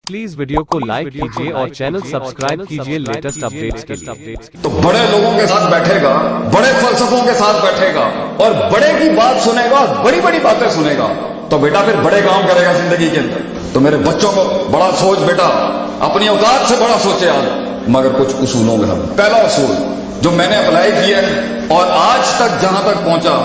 Please video को like कीजिए और चैनल सब्सक्राइब कीजिए लेटेस्ट अपडेट्स के लिए। तो बड़े लोगों के साथ बैठेगा, बड़े फलसफों के साथ बैठेगा और बड़े की बात सुनेगा, बड़ी बड़ी बातें सुनेगा, तो बेटा फिर बड़े काम करेगा जिंदगी के अंदर। तो मेरे बच्चों को बड़ा सोच बेटा, अपनी औकात से बड़ा सोचे आज, मगर कुछ उसूलों में हम। पहला उसूल जो मैंने अप्लाई किया है और आज तक जहां तक पहुंचा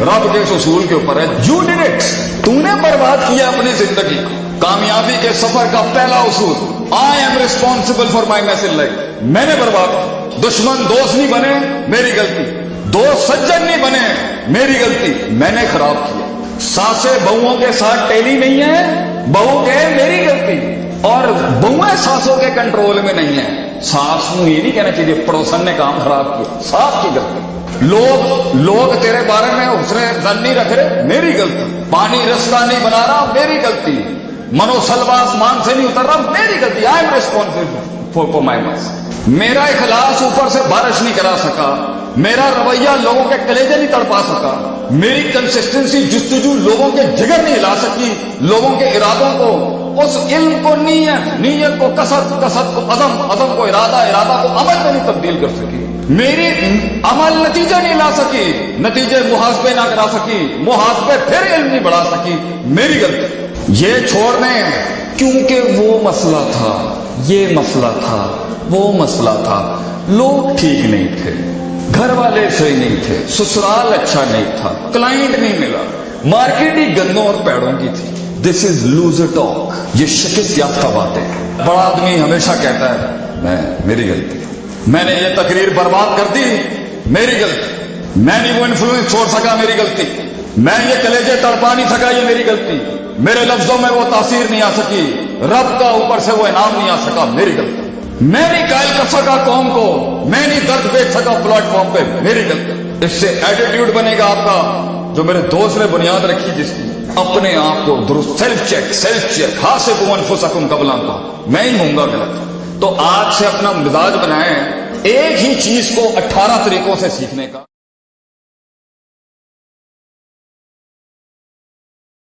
रब के इस उसूल के ऊपर है, यू डिड इट। तूने बर्बाद किया अपनी जिंदगी। कामयाबी के सफर का पहला उसूल, I am responsible for my message life. मैंने बर्बाद। दुश्मन दोस्त नहीं बने, मेरी गलती। दोस्त सज्जन नहीं बने, मेरी गलती। मैंने खराब किया। सासें बहुओं के साथ टेली नहीं है, बहू के मेरी गलती। और बहुएं सासों के कंट्रोल में नहीं है। सास को ये नहीं कहना चाहिए पड़ोसन ने काम खराब किया, सास की गलती। लोग तेरे बारे में उसने धन नहीं रख रहे, मेरी गलती। पानी रस्ता नहीं बना रहा, मेरी गलती। मनोसलवा आसमान से नहीं उतर रहा, मेरी गलती। I am responsible for my मस। मेरा इखलास ऊपर से बारिश नहीं करा सका, मेरा रवैया लोगों के कलेजे नहीं तड़पा सका, मेरी कंसिस्टेंसी जुस्तजू लोगों के जिगर नहीं हिला सकी, लोगों के इरादों को, उस इल्म को नीयत को कसरत को अज़म को इरादा को अमल में नहीं तब्दील कर सकी। मेरी अमल नतीजे नहीं ला सकी, नतीजे मुहासबे ना करा सकी, मुहासबे फिर इल्म नहीं बढ़ा सकी, मेरी गलती। ये छोड़ने क्योंकि वो मसला था, ये मसला था, वो मसला था। लोग ठीक नहीं थे, घर वाले सही नहीं थे, ससुराल अच्छा नहीं था, क्लाइंट नहीं मिला, मार्केट ही गन्नों और पेड़ों की थी। This is loser talk. ये शिकस्त याफ्ता बातें। बड़ा आदमी हमेशा कहता है मेरी गलती, मैंने ये तकरीर बर्बाद कर दी, मेरी गलती। मैं नहीं वो इन्फ्लुएंस छोड़ सका, मेरी गलती। मैं ये कलेजे तड़पा नहीं सका, ये मेरी गलती। मेरे लफ्जों में वो तासीर नहीं आ सकी, रब का ऊपर से वो इनाम नहीं आ सका, मेरी गलती। मैं नहीं कायल कर सका कौम को, मैं नहीं दर्द बेच सका प्लेटफॉर्म पे, मेरी गलती। इससे एटीट्यूड बनेगा आपका, जो मेरे दोस्त ने बुनियाद रखी जिसकी, अपने आप को दुरुस्त। सेल्फ चेक हासिबू अनफुसकुम कबल अन तुम। मैं ही होऊंगा गलत। तो आज से अपना मिजाज बनाएं, एक ही चीज को 18 तरीकों से सीखने का।